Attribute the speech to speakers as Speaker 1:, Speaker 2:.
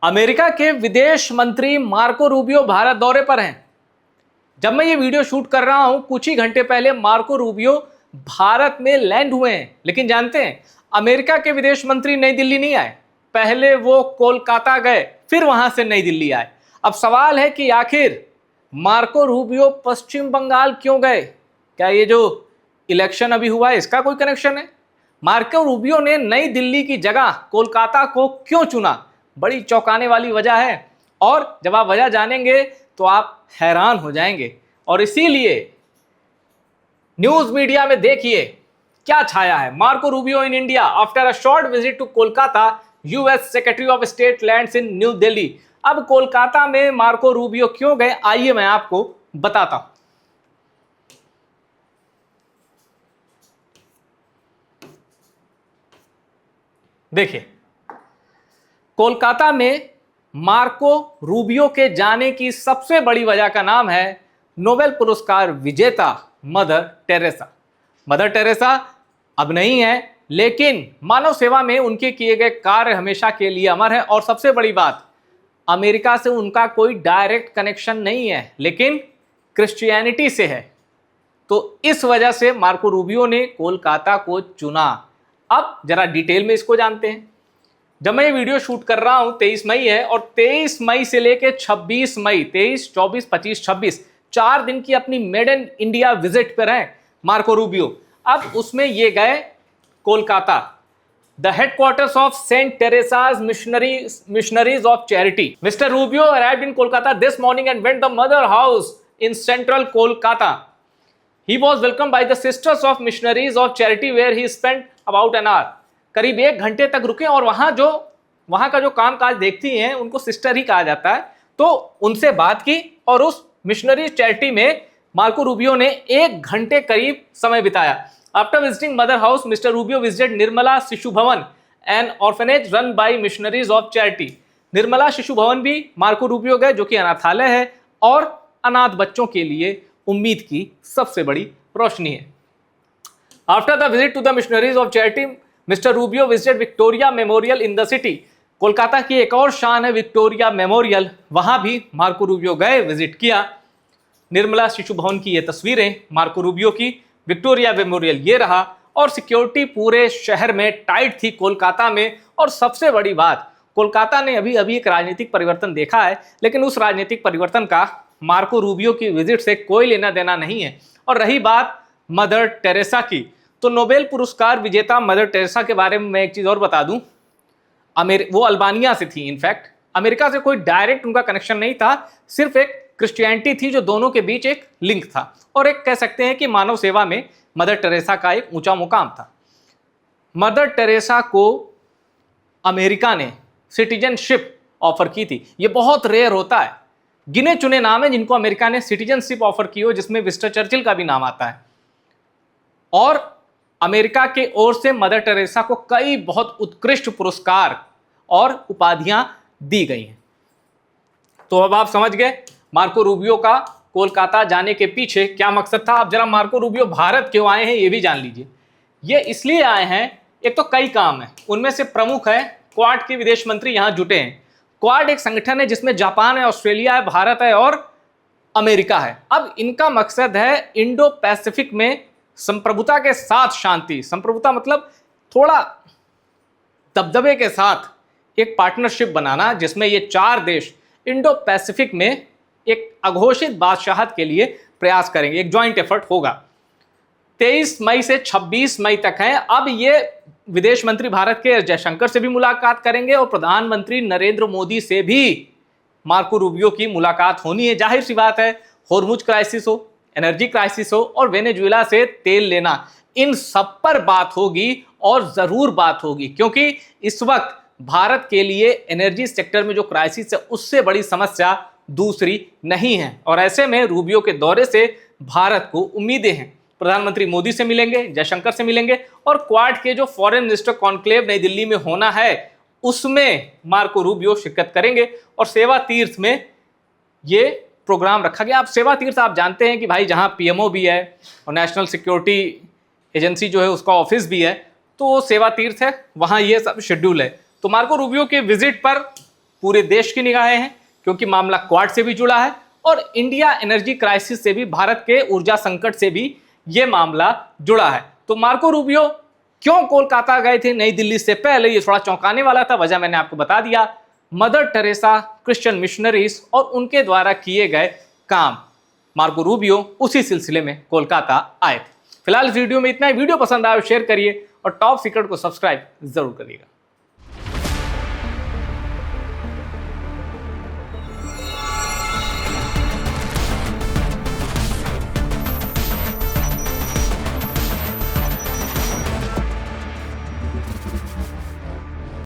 Speaker 1: America के विदेश मंत्री मार्को रूबियो भारत दौरे पर हैं। जब मैं ये वीडियो शूट कर रहा हूं, कुछ ही घंटे पहले मार्को रूबियो भारत में लैंड हुए हैं। लेकिन जानते हैं, अमेरिका के विदेश मंत्री नई दिल्ली नहीं आए, पहले वो कोलकाता गए, फिर वहां से नई दिल्ली आए। अब सवाल है कि आखिर मार्को रूबियो पश्चिम बंगाल क्यों गए? क्या ये जो इलेक्शन अभी हुआ है इसका कोई कनेक्शन है? मार्को रूबियो ने नई दिल्ली की जगह कोलकाता को क्यों चुना? बड़ी चौंकाने वाली वजह है, और जब आप वजह जानेंगे तो आप हैरान हो जाएंगे। और इसीलिए न्यूज मीडिया में देखिए क्या छाया है। Marco Rubio in India after a short visit to Kolkata, US secretary of state lands in New Delhi. अब कोलकाता में मार्को रूबियो क्यों गए, आइए मैं आपको बताता हूं। देखिए, कोलकाता में मार्को रूबियो के जाने की सबसे बड़ी वजह का नाम है नोबेल पुरस्कार विजेता मदर टेरेसा। मदर टेरेसा अब नहीं है, लेकिन मानव सेवा में उनके किए गए कार्य हमेशा के लिए अमर है। और सबसे बड़ी बात, अमेरिका से उनका कोई डायरेक्ट कनेक्शन नहीं है, लेकिन क्रिश्चियनिटी से है। तो इस वजह से मार्को रूबियो ने कोलकाता को चुना। अब जरा डिटेल में इसको जानते हैं। जब मैं ये वीडियो शूट कर रहा हूं 23 मई है, और 23 मई से लेकर 26 मई, 23, 24, 25, 26, 4 दिन की अपनी मेड इन इंडिया विजिट पर हैं मार्को रूबियो। अब उसमें ये गए Kolkata, the headquarters of Saint Teresa's Missionaries of Charity. Mister Rubio arrived in Kolkata this morning and went the mother house in central Kolkata. He was welcomed by the Sisters of Missionaries of Charity where he spent about an hour. करीब 1 घंटे तक रुके, और वहां का जो काम काज देखती हैं उनको सिस्टर ही कहा जाता है। तो उनसे बात की, और उस मिशनरी चैरिटी में मार्को रूबियो ने 1 घंटे करीब समय बिताया। After visiting mother house, mister Rubio visited Nirmala शिशु भवन, N orphanage run by missionaries of charity. Nirmala शिशु भवन भी मार्को रूबियो गए, जो कि अनाथालय है और अनाथ बच्चों के लिए उम्मीद की सबसे बड़ी रोशनी है। After the visit to the Missionaries of Charity, mister Rubio visited Victoria Memorial in the city. Kolkata की एक और शान है विक्टोरिया मेमोरियल, वहां भी मार्को रूबियो गए, विजिट किया। निर्मला शिशु भवन की ये तस्वीरें मार्को रूबियो की, विक्टोरिया मेमोरियल ये रहा। और सिक्योरिटी पूरे शहर में टाइट थी कोलकाता में। और सबसे बड़ी बात, कोलकाता ने अभी अभी एक राजनीतिक परिवर्तन देखा है, लेकिन उस राजनीतिक परिवर्तन का मार्को रूबियो की विजिट से कोई लेना देना नहीं है। और रही बात मदर टेरेसा की, तो नोबेल पुरस्कार विजेता मदर टेरेसा के बारे में मैं एक चीज और बता दूं। वो अल्बानिया से थी। इनफैक्ट अमेरिका से कोई डायरेक्ट उनका कनेक्शन नहीं था, सिर्फ एक क्रिश्चियनिटी थी जो दोनों के बीच एक लिंक था। और एक कह सकते हैं कि मानव सेवा में मदर टेरेसा का एक ऊंचा मुकाम था। मदर टेरेसा को अमेरिका ने सिटीजनशिप ऑफर की थी। ये बहुत रेयर होता है, गिने चुने नाम है जिनको अमेरिका ने सिटीजनशिप ऑफर की हो, जिसमें विंस्टन चर्चिल का भी नाम आता है। और अमेरिका के ओर से मदर टेरेसा को कई बहुत उत्कृष्ट पुरस्कार और उपाधियां दी गई हैं। तो अब आप समझ गए मार्को रूबियो का कोलकाता जाने के पीछे क्या मकसद था। अब जरा मार्को रूबियो भारत क्यों आए हैं ये भी जान लीजिए। ये इसलिए आए हैं, एक तो कई काम है, उनमें से प्रमुख है क्वाड के विदेश मंत्री यहां जुटे हैं। क्वाड एक संगठन है जिसमें जापान है, ऑस्ट्रेलिया है, भारत है और अमेरिका है। अब इनका मकसद है इंडो पैसिफिक में संप्रभुता के साथ शांति, संप्रभुता मतलब थोड़ा दबदबे के साथ एक पार्टनरशिप बनाना, जिसमें ये 4 देश इंडो पैसिफिक में एक अघोषित बादशाहत के लिए प्रयास करेंगे। एक ज्वाइंट एफर्ट होगा। 23 मई से 26 मई तक है। अब ये विदेश मंत्री भारत के जयशंकर से भी मुलाकात करेंगे, और प्रधानमंत्री नरेंद्र मोदी से भी मार्को रूबियो की मुलाकात होनी है। जाहिर सी बात है, होर्मुज क्राइसिस हो, एनर्जी क्राइसिस हो, और वेनेजुएला से तेल लेना, इन सब पर बात होगी, और जरूर बात होगी, क्योंकि इस वक्त भारत के लिए एनर्जी सेक्टर में जो क्राइसिस है उससे बड़ी समस्या दूसरी नहीं है। और ऐसे में रूबियो के दौरे से भारत को उम्मीदें हैं। प्रधानमंत्री मोदी से मिलेंगे, जयशंकर से मिलेंगे, और क्वाड के जो फॉरेन मिनिस्टर कॉन्क्लेव नई दिल्ली में होना है उसमें मार्को रूबियो शिरकत करेंगे। और सेवा तीर्थ में ये प्रोग्राम रखा गया। आप सेवा तीर्थ आप जानते हैं कि भाई जहां पीएमओ भी है और नेशनल सिक्योरिटी एजेंसी जो है उसका ऑफिस भी है, तो सेवा तीर्थ है, वहां ये सब शेड्यूल है। तो मार्को रूबियो के विजिट पर पूरे देश की निगाहें हैं, क्योंकि मामला क्वाड से भी जुड़ा है और इंडिया एनर्जी क्राइसिस से भी, भारत के ऊर्जा संकट से भी यह मामला जुड़ा है। तो मार्को रूबियो क्यों कोलकाता गए थे नई दिल्ली से पहले, ये थोड़ा चौंकाने वाला था। वजह मैंने आपको बता दिया, मदर टेरेसा, क्रिश्चियन मिशनरीज और उनके द्वारा किए गए काम। मार्को रूबियो उसी सिलसिले में कोलकाता आए थे। फिलहाल इस वीडियो में इतना ही। वीडियो पसंद आए शेयर करिए और टॉप सीक्रेट को सब्सक्राइब जरूर करिएगा।